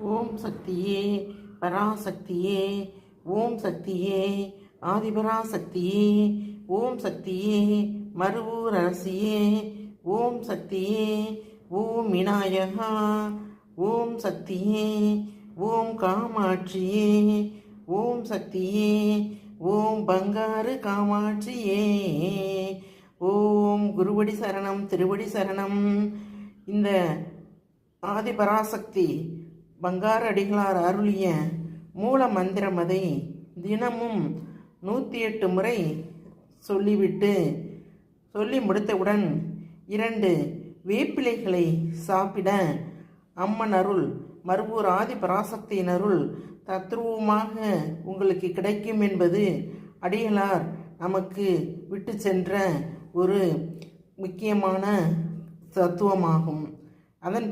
ஓம் சக்தியே பராசக்தியே, ஓம் சக்தியே ஆதிபராசக்தியே, ஓம் சக்தியே மருவூர் அரசியே, ஓம் சக்தியே ஓம் விநாயகா, ஓம் சக்தியே ஓம் காமாட்சியே, ஓம் சக்தியே ஓம் பங்காரு காமாட்சியே, ஓம் குருவடி சரணம் திருவடி சரணம். இந்த ஆதிபராசக்தி பங்கார அடிகளார் அருளிய மூல மந்திரம் அதை தினமும் 108 முறை சொல்லிவிட்டு சொல்லி முடித்தவுடன் 2 வேப்பிலைகளை சாப்பிட அம்மன் அருள் மருவூர் ஆதிபராசக்தியின் அருள் தத்ரூபமாக உங்களுக்கு கிடைக்கும் என்பது அடிகளார் நமக்கு விட்டு சென்ற ஒரு முக்கியமான தத்துவமாகும். அதன்